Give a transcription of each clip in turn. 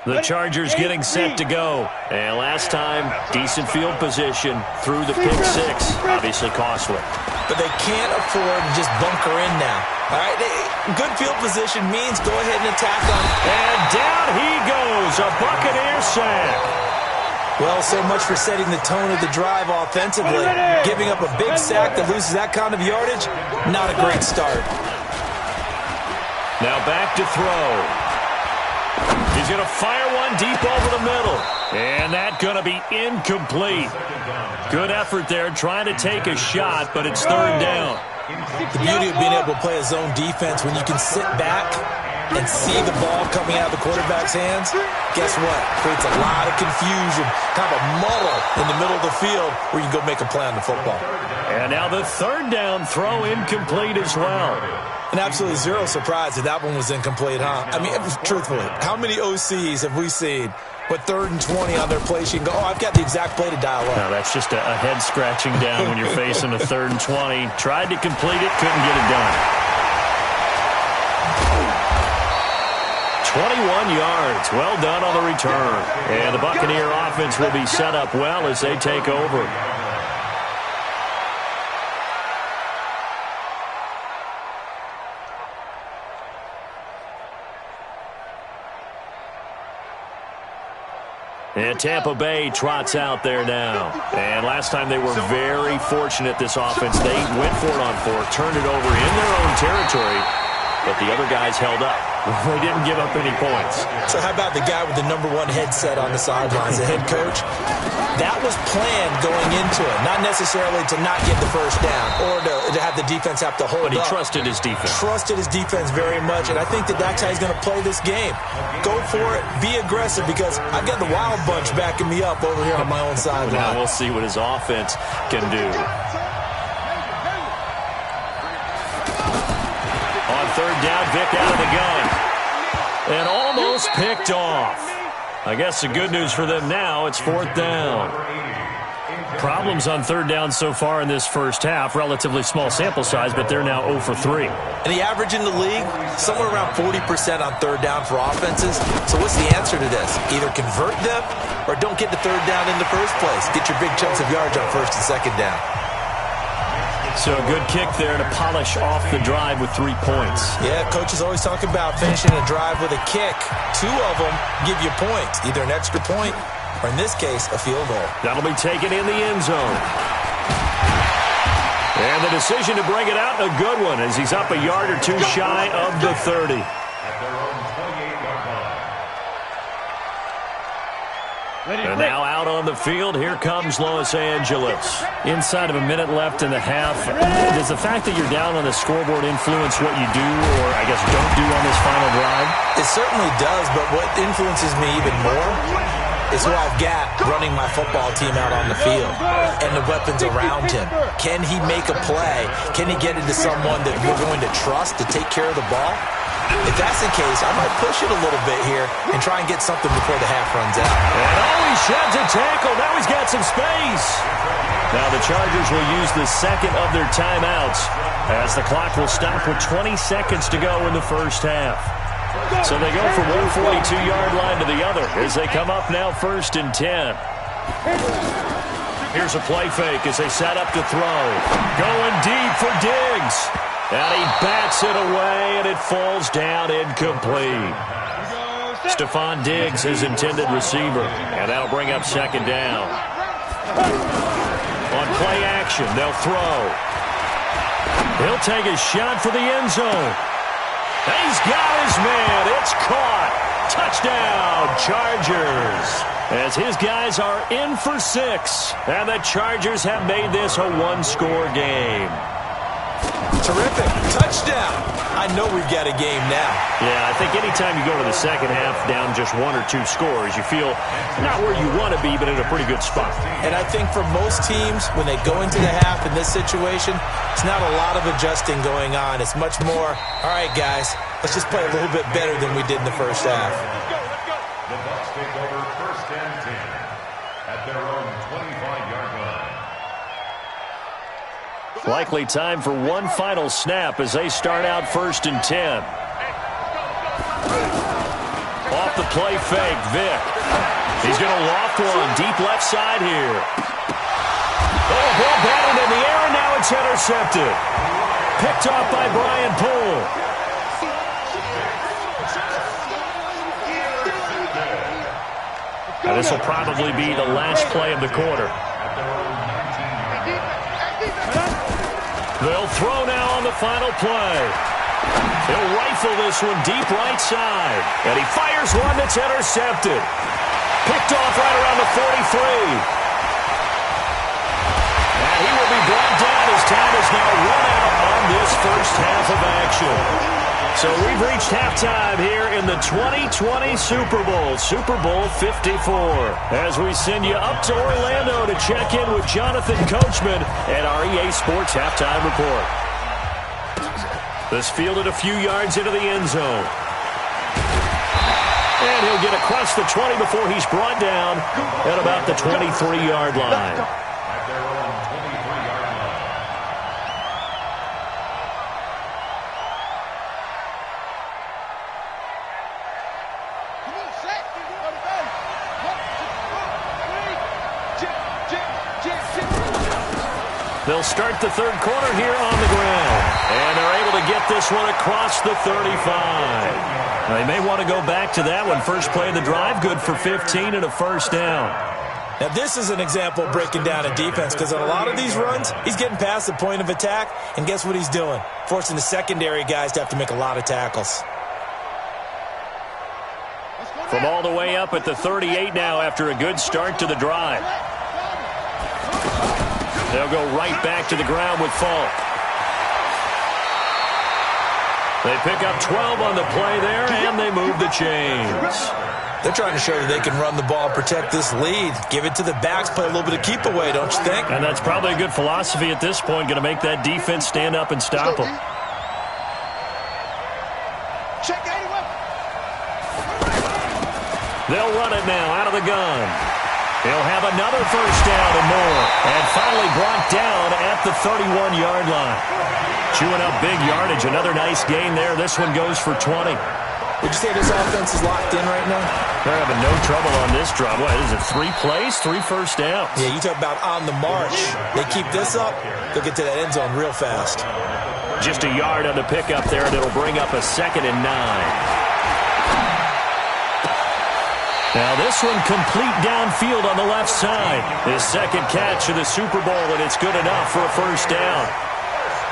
The Chargers getting set to go. And last time, decent field position through the pick six. Obviously costly. But they can't afford to just bunker in now. All right, good field position means go ahead and attack them. And down he goes, a Buccaneer sack. Well, so much for setting the tone of the drive offensively. Giving up a big sack that loses that kind of yardage, not a great start. Now back to throw. He's going to fire one deep over the middle. And that's going to be incomplete. Good effort there trying to take a shot, but it's third down. The beauty of being able to play a zone defense when you can sit back and see the ball coming out of the quarterback's hands, guess what? Creates a lot of confusion, kind of a muddle in the middle of the field where you can go make a play on the football. And now the third down throw incomplete as well. And absolutely zero surprise that that one was incomplete, huh? I mean, truthfully, how many OCs have we seen with 3rd and 20 on their play sheet and go, oh, I've got the exact play to dial up? No, that's just a head scratching down when you're facing a 3rd and 20. Tried to complete it, couldn't get it done. 21 yards. Well done on the return. And the Buccaneer offense will be set up well as they take over. And Tampa Bay trots out there now. And last time they were very fortunate, this offense. They went for it on 4th, turned it over in their own territory, but the other guys held up. They didn't give up any points. So how about the guy with the #1 headset on the sidelines, the head coach? That was planned going into it, not necessarily to not get the first down or to have the defense have to hold up. But he trusted his defense. Trusted his defense very much, and I think that that's how he's going to play this game. Go for it, be aggressive, because I've got the Wild Bunch backing me up over here on my own sideline. Now we'll see what his offense can do. On 3rd down, Vic out of the gun. And almost picked off. I guess the good news for them now, it's 4th down. Problems on 3rd down so far in this first half. Relatively small sample size, but they're now 0 for 3. And the average in the league, somewhere around 40% on 3rd down for offenses. So what's the answer to this? Either convert them or don't get the 3rd down in the first place. Get your big chunks of yards on 1st and 2nd down. So a good kick there to polish off the drive with 3 points. Yeah, coaches always talk about finishing a drive with a kick. 2 of them give you points, either an extra point or, in this case, a field goal. That'll be taken in the end zone. And the decision to bring it out, a good one, as he's up a yard or 2 shy of the 30. And now out on the field, here comes Los Angeles. Inside of a minute left in the half, does the fact that you're down on the scoreboard influence what you do or, I guess, don't do on this final drive? It certainly does, but what influences me even more is who I've got running my football team out on the field and the weapons around him. Can he make a play? Can he get into someone that we're going to trust to take care of the ball? If that's the case, I might push it a little bit here and try and get something before the half runs out. And he sheds a tackle. Now he's got some space. Now the Chargers will use the second of their timeouts as the clock will stop with 20 seconds to go in the first half. So they go from one 42-yard line to the other as they come up now 1st and 10. Here's a play fake as they set up to throw. Going deep for Diggs. And he bats it away, and it falls down incomplete. Stephon Diggs, his intended receiver. And that'll bring up 2nd down. On play action, they'll throw. He'll take a shot for the end zone. He's got his man. It's caught. Touchdown, Chargers. As his guys are in for 6. And the Chargers have made this a 1-score game. Terrific. Touchdown. I know we've got a game now. Yeah, I think anytime you go to the second half down just 1 or 2 scores, you feel not where you want to be, but in a pretty good spot. And I think for most teams, when they go into the half in this situation, it's not a lot of adjusting going on. It's much more, all right, guys, let's just play a little bit better than we did in the first half. The Bucs take over 1st and 10 at their own 25-yard line. Likely time for one final snap as they start out 1st and 10. Off the play fake, Vic. He's going to loft one deep left side here. Oh, ball batted in the air, and now it's intercepted. Picked off by Brian Poole. Now this will probably be the last play of the quarter. They'll throw now on the final play. He'll rifle this one deep right side. And he fires one that's intercepted. Picked off right around the 43. And he will be brought down as time is now run out on this first half of action. So we've reached halftime here in the 2020 Super Bowl, Super Bowl 54. As we send you up to Orlando to check in with Jonathan Coachman at our EA Sports Halftime Report. This fielded a few yards into the end zone. And he'll get across the 20 before he's brought down at about the 23-yard line. They'll start the third quarter here on the ground. And they're able to get this one across the 35. They may want to go back to that one. First play of the drive, good for 15 and a first down. Now, this is an example of breaking down a defense because on a lot of these runs, he's getting past the point of attack, and guess what he's doing? Forcing the secondary guys to have to make a lot of tackles. From all the way up at the 38 now after a good start to the drive. They'll go right back to the ground with Falk. They pick up 12 on the play there, and they move the chains. They're trying to show that they can run the ball and protect this lead. Give it to the backs, play a little bit of keep away, don't you think? And that's probably a good philosophy at this point, going to make that defense stand up and stop them. They'll run it now out of the gun. He'll have another first down and more. And finally brought down at the 31-yard line. Chewing up big yardage. Another nice gain there. This one goes for 20. Would you say this offense is locked in right now? They're having no trouble on this drive. What is it, 3 plays, 3 first downs? Yeah, you talk about on the march. They keep this up, they'll get to that end zone real fast. Just a yard on the pickup there, and it'll bring up a 2nd and 9. Now this one complete downfield on the left side. His second catch of the Super Bowl, and it's good enough for a first down.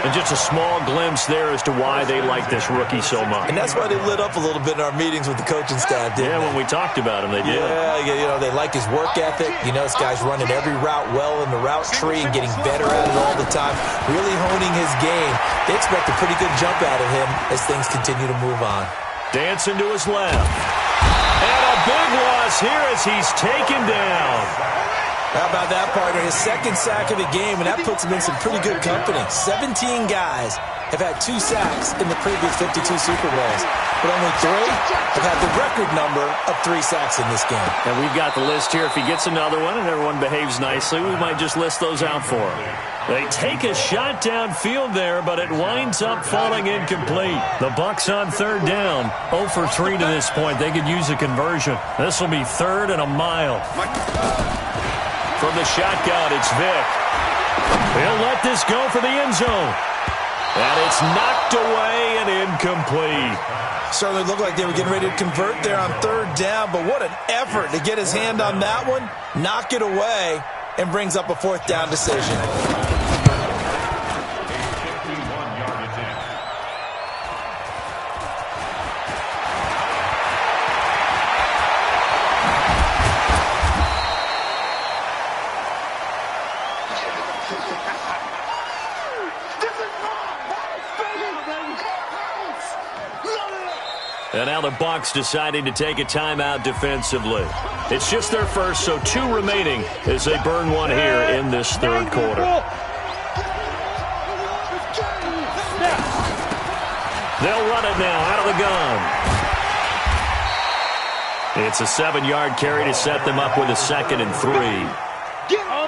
And just a small glimpse there as to why they like this rookie so much. And that's why they lit up a little bit in our meetings with the coaching staff, didn't they? When we talked about him, they did. Yeah, you know, they like his work ethic. You know, this guy's running every route well in the route tree and getting better at it all the time, really honing his game. They expect a pretty good jump out of him as things continue to move on. Dancing to his left. And a big loss here as he's taken down. How about that, partner? His second sack of the game, and that puts him in some pretty good company. 17 guys have had 2 sacks in the previous 52 Super Bowls, but only 3 have had the record number of 3 sacks in this game. And we've got the list here. If he gets another one and everyone behaves nicely, we might just list those out for him. They take a shot downfield there, but it winds up falling incomplete. The Bucs on third down, 0 for 3 to this point. They could use a conversion. This will be 3rd and a mile. From the shotgun, it's Vic. He'll let this go for the end zone. And it's knocked away and incomplete. Certainly looked like they were getting ready to convert there on third down, but what an effort to get his hand on that one, knock it away, and brings up a 4th down decision. And now the Bucs deciding to take a timeout defensively. It's just their first, so 2 remaining as they burn one here in this third quarter. They'll run it now out of the gun. It's a 7-yard carry to set them up with a 2nd and 3.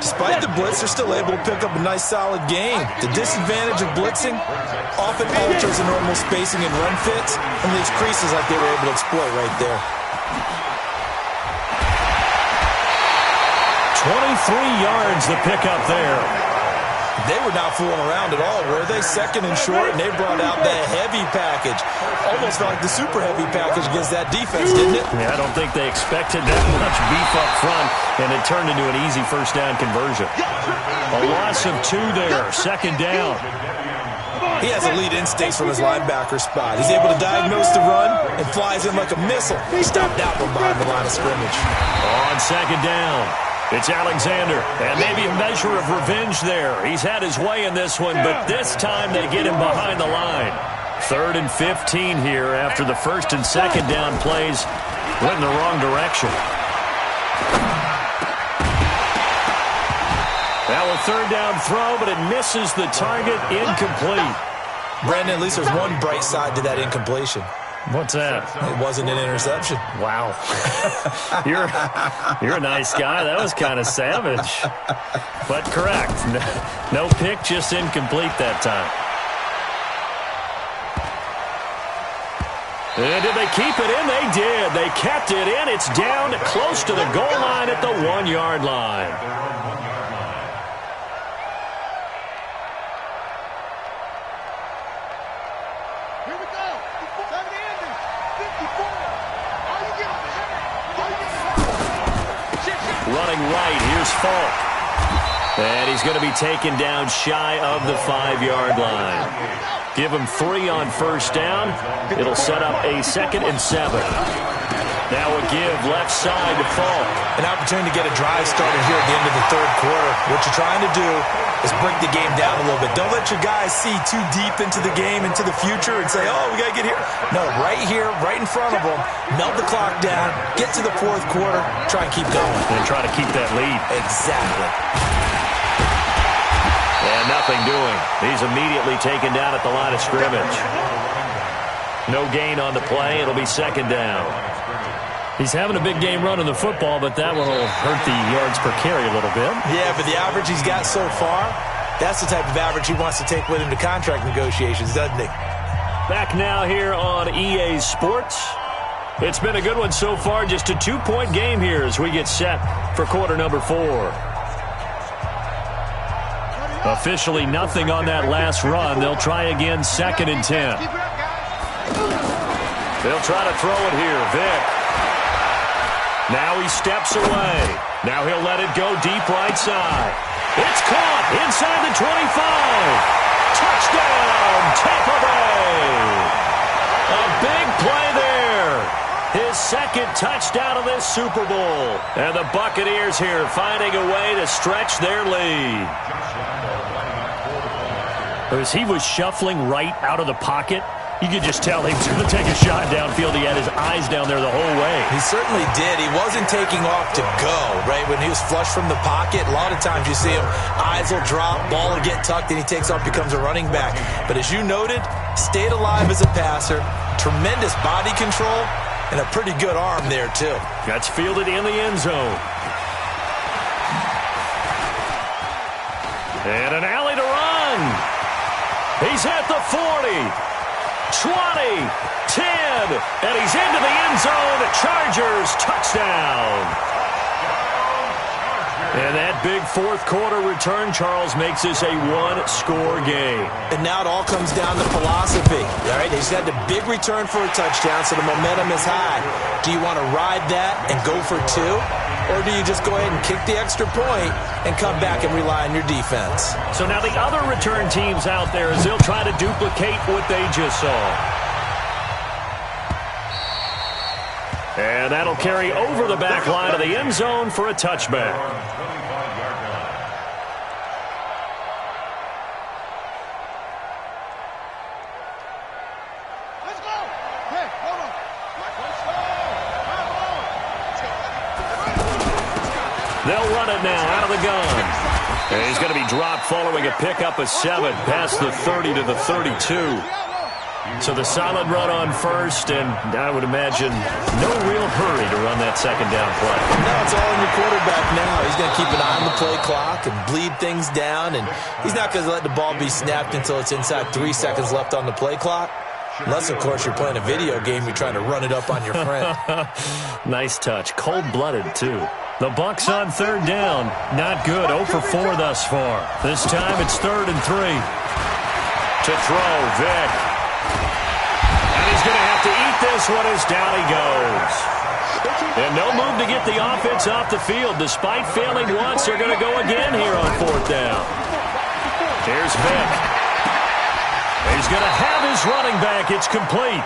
Despite the blitz, they're still able to pick up a nice, solid gain. The disadvantage of blitzing often alters the normal spacing and run fits and leaves creases like they were able to exploit right there. yards the pickup there. They were not fooling around at all, were they? Second and short, and they brought out the heavy package. Almost felt like the super heavy package against that defense, didn't it? Yeah, I don't think they expected that much beef up front, and it turned into an easy first down conversion. A loss of 2 there, second down. He has elite instincts from his linebacker spot. He's able to diagnose the run and flies in like a missile. He stopped that one behind the line of scrimmage. On second down, it's Alexander, and maybe a measure of revenge there. He's had his way in this one, but this time they get him behind the line. 3rd and 15 here after the first and second down plays went in the wrong direction. Now a 3rd down throw, but it misses the target, incomplete. Brandon, at least there's one bright side to that incompletion. What's that? It wasn't an interception. Wow. You're a nice guy. That was kind of savage. But correct. No pick, just incomplete that time. And did they keep it in? They did. They kept it in. It's down close to the goal line at the 1-yard line. Running right, here's Falk. And he's going to be taken down shy of the 5-yard line. Give him 3 on first down. It'll set up a 2nd and 7. Now a give left side to Falk. An opportunity to get a drive started here at the end of the 3rd quarter. What you're trying to do is break the game down a little bit. Don't let your guys see too deep into the game, into the future, and say, oh, we got to get here. No, right here, right in front of them, melt the clock down, get to the 4th quarter, try and keep going. And try to keep that lead. Exactly. And nothing doing. He's immediately taken down at the line of scrimmage. No gain on the play. It'll be 2nd down. He's having a big game running the football, but that one will hurt the yards per carry a little bit. Yeah, but the average he's got so far, that's the type of average he wants to take with him to contract negotiations, doesn't he? Back now here on EA Sports. It's been a good one so far. Just a 2-point game here as we get set for quarter number 4. Officially nothing on that last run. They'll try again 2nd and 10. They'll try to throw it here. Vick. Now he steps away. Now he'll let it go deep right side. It's caught inside the 25. Touchdown, Tampa Bay. A big play there. His 2nd touchdown of this Super Bowl. And the Buccaneers here finding a way to stretch their lead. As he was shuffling right out of the pocket, you could just tell he was going to take a shot downfield. He had his eyes down there the whole way. He certainly did. He wasn't taking off to go, right? When he was flush from the pocket, a lot of times you see him, eyes will drop, ball will get tucked, and he takes off, becomes a running back. But as you noted, stayed alive as a passer, tremendous body control, and a pretty good arm there, too. That's fielded in the end zone. And an alley to run. He's at the 40. 20, 10, and he's into the end zone. Chargers touchdown. And that big 4th quarter return, Charles, makes this a 1-score game. And now it all comes down to philosophy. All right, they just had the big return for a touchdown, so the momentum is high. Do you want to ride that and go for 2? Or do you just go ahead and kick the extra point and come back and rely on your defense? So now the other return teams out there, as they'll try to duplicate what they just saw. And that'll carry over the back line of the end zone for a touchback. They'll run it now out of the gun. And he's going to be dropped following a pickup of 7 past the 30 to the 32. So the solid run on first, and I would imagine no real hurry to run that 2nd down play. No, it's all on your quarterback now. He's going to keep an eye on the play clock and bleed things down, and he's not going to let the ball be snapped until it's inside 3 seconds left on the play clock. Unless, of course, you're playing a video game, you're trying to run it up on your friend. Nice touch. Cold-blooded, too. The Bucs on third down. Not good. 0 for 4 thus far. This time it's 3rd and 3. To throw, Vick. And he's going to have to eat this one as down he goes. And no move to get the offense off the field. Despite failing once, they're going to go again here on 4th down. Here's Vick. He's going to have his running back. It's complete.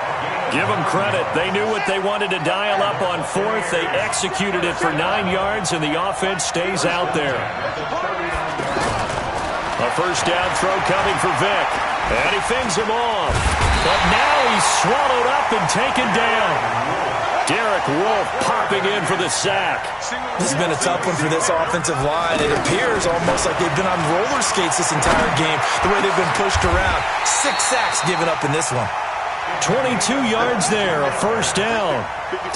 Give them credit. They knew what they wanted to dial up on 4th. They executed it for 9 yards, and the offense stays out there. A first down throw coming for Vick. And he fings him off. But now he's swallowed up and taken down. Derek Wolfe popping in for the sack. This has been a tough one for this offensive line. It appears almost like they've been on roller skates this entire game, the way they've been pushed around. 6 sacks given up in this one. 22 yards there, a first down.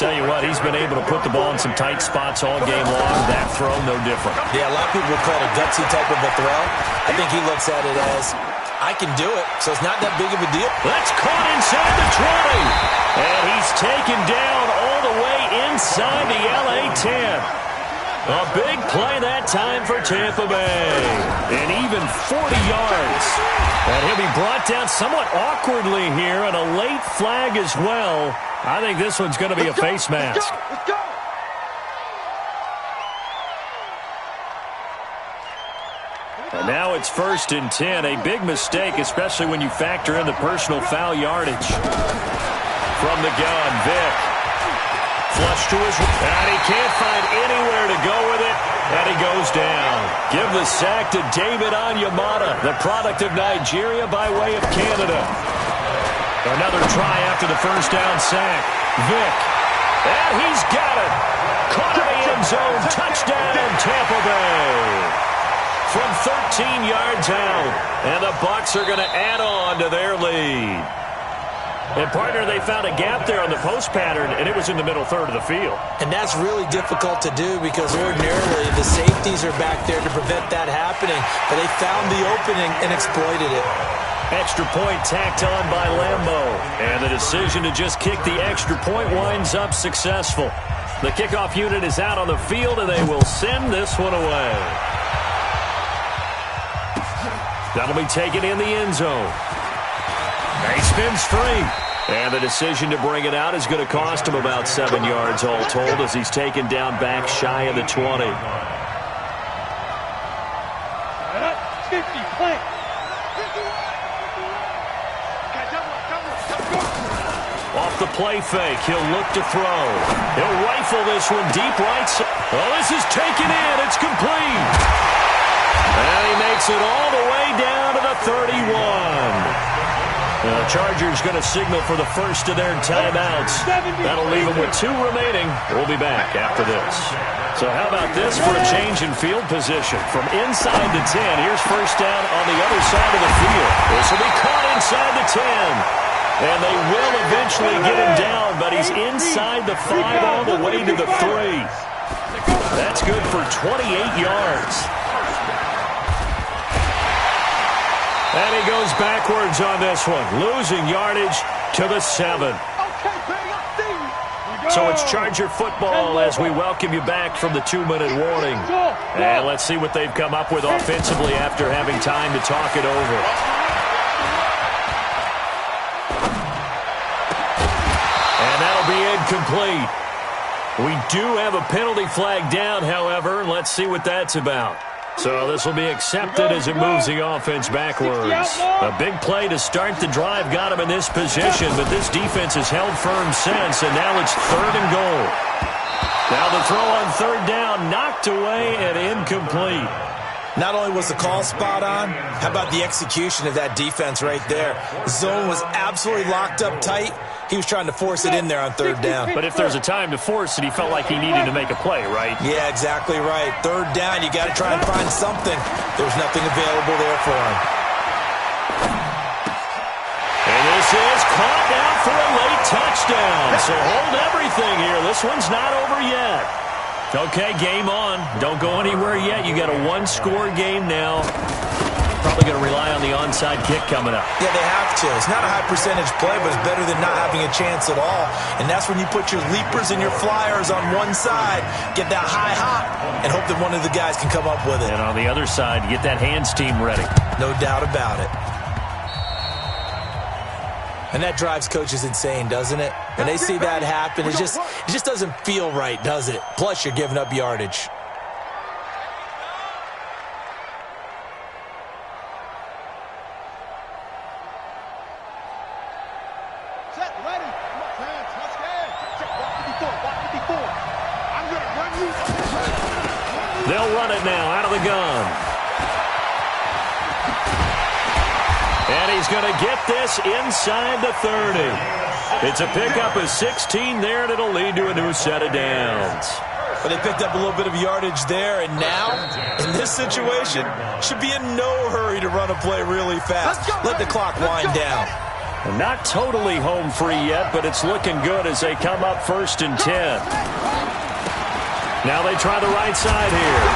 Tell you what, he's been able to put the ball in some tight spots all game long. That throw, no different. Yeah, a lot of people would call it a gutsy type of a throw. I think he looks at it as, I can do it, so it's not that big of a deal. That's caught inside the 20. And he's taken down all the way inside the LA 10. A big play that time for Tampa Bay. And even 40 yards. And he'll be brought down somewhat awkwardly here, and a late flag as well. I think this one's going to be a face mask. Let's go. And now it's 1st and 10. A big mistake, especially when you factor in the personal foul yardage. From the gun, Vick. Flush to his... And he can't find anywhere to go with it. And he goes down. Give the sack to David Onyemata, the product of Nigeria by way of Canada. Another try after the first down sack. Vick. And he's got it. Caught in the end zone. Touchdown, Tampa Bay. From 13 yards out. And the Bucs are going to add on to their lead. And, partner, they found a gap there on the post pattern, and it was in the middle third of the field. And that's really difficult to do because ordinarily the safeties are back there to prevent that happening. But they found the opening and exploited it. Extra point tacked on by Lambeau. And the decision to just kick the extra point winds up successful. The kickoff unit is out on the field, and they will send this one away. That'll be taken in the end zone. He spins free. And the decision to bring it out is going to cost him about 7 yards all told as he's taken down back shy of the 20. 50, play. Off the play fake, he'll look to throw. He'll rifle this one deep right side. Oh, this is taken in. It's complete. And he makes it all the way down to the 31. The Chargers going to signal for the first of their timeouts. That'll leave them with 2 remaining. We'll be back after this. So how about this for a change in field position? From inside the 10, here's first down on the other side of the field. This will be caught inside the 10. And they will eventually get him down, but he's inside the 5 all the way to the 3. That's good for 28 yards. And he goes backwards on this one, losing yardage to the 7. So it's Charger football as we welcome you back from the 2-minute warning. And let's see what they've come up with offensively after having time to talk it over. And that'll be incomplete. We do have a penalty flag down, however. Let's see what that's about. So this will be accepted as it moves the offense backwards. A big play to start the drive got him in this position, but this defense has held firm since, and now it's 3rd and goal. Now the throw on 3rd down, knocked away and incomplete. Not only was the call spot on, how about the execution of that defense right there? The zone was absolutely locked up tight. He was trying to force it in there on 3rd down. But if there's a time to force it, he felt like he needed to make a play, right? Yeah, exactly right. 3rd down, you got to try and find something. There's nothing available there for him. And this is caught now for a late touchdown. So hold everything here. This one's not over yet. Okay, game on. Don't go anywhere yet. You got a 1-score game now. Probably going to rely on the onside kick coming up. Yeah, they have to. It's not a high percentage play, but it's better than not having a chance at all. And that's when you put your leapers and your flyers on one side, get that high hop, and hope that one of the guys can come up with it. And on the other side, get that hands team ready. No doubt about it. And that drives coaches insane, doesn't it? When they see that happen, it just doesn't feel right, does it? Plus, you're giving up yardage. Set, ready. Come on, hands, let's go. Walk 54. I'm going to run you. They'll run it now out of the gun. And he's going to get this inside the 30. It's a pickup of 16 there, and it'll lead to a new set of downs. But they picked up a little bit of yardage there, and now, in this situation, should be in no hurry to run a play really fast. Let the clock wind down. Not totally home free yet, but it's looking good as they come up 1st and 10. Now they try the right side here.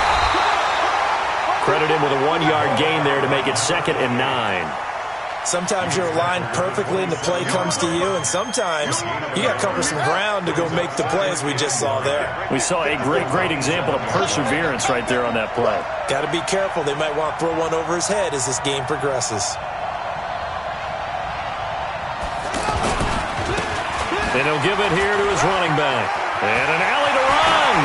Credit him with a 1-yard gain there to make it 2nd and 9. Sometimes you're aligned perfectly and the play comes to you, and sometimes you got to cover some ground to go make the play, as we just saw there. We saw a great example of perseverance right there on that play. Got to be careful. They might want to throw one over his head as this game progresses. And he'll give it here to his running back. And an alley to run.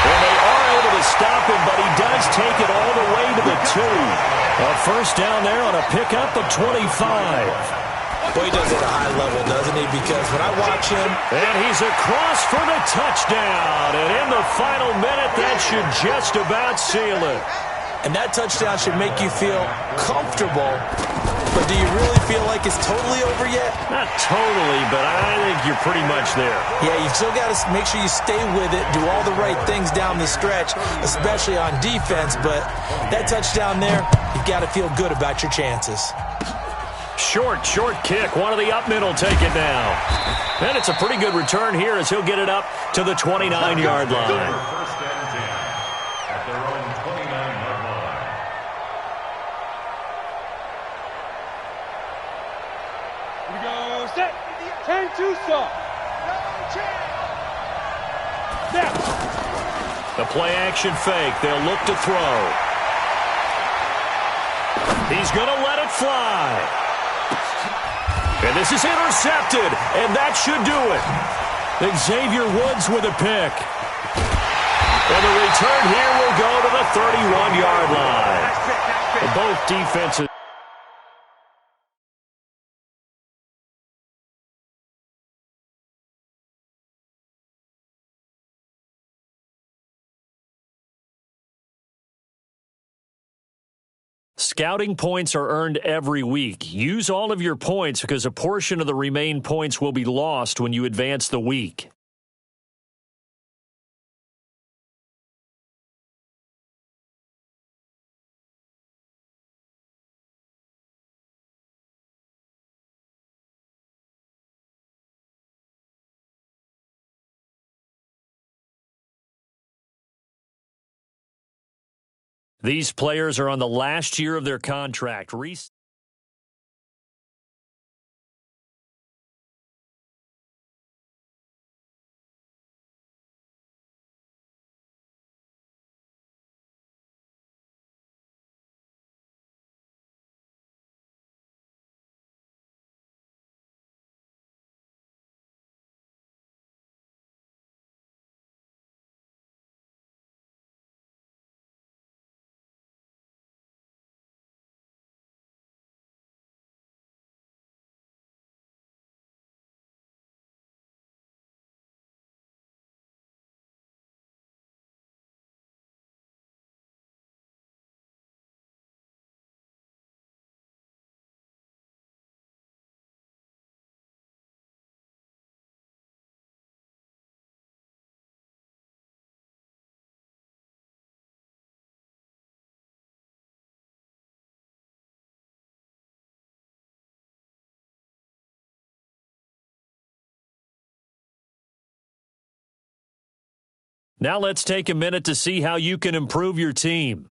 And they are able to stop him, but he does take it all the way to the 2. A first down there on a pickup of 25. Boy, he does it at a high level, doesn't he? Because when I watch him... And he's across for the touchdown. And in the final minute, that should just about seal it. And that touchdown should make you feel comfortable. But do you really feel like it's totally over yet? Not totally, but I think you're pretty much there. Yeah, you still got to make sure you stay with it, do all the right things down the stretch, especially on defense. But that touchdown there, you've got to feel good about your chances. Short kick. One of the up men will take it now. And it's a pretty good return here as he'll get it up to the 29-yard line. First and 10 at their own 29-yard line. Here we go, set. 10-2 stop. Now. The play action fake. They'll look to throw. He's going to let it fly. And this is intercepted, and that should do it. Xavier Woods with a pick. And the return here will go to the 31-yard line. Both defenses. Scouting points are earned every week. Use all of your points because a portion of the remaining points will be lost when you advance the week. These players are on the last year of their contract. Now let's take a minute to see how you can improve your team.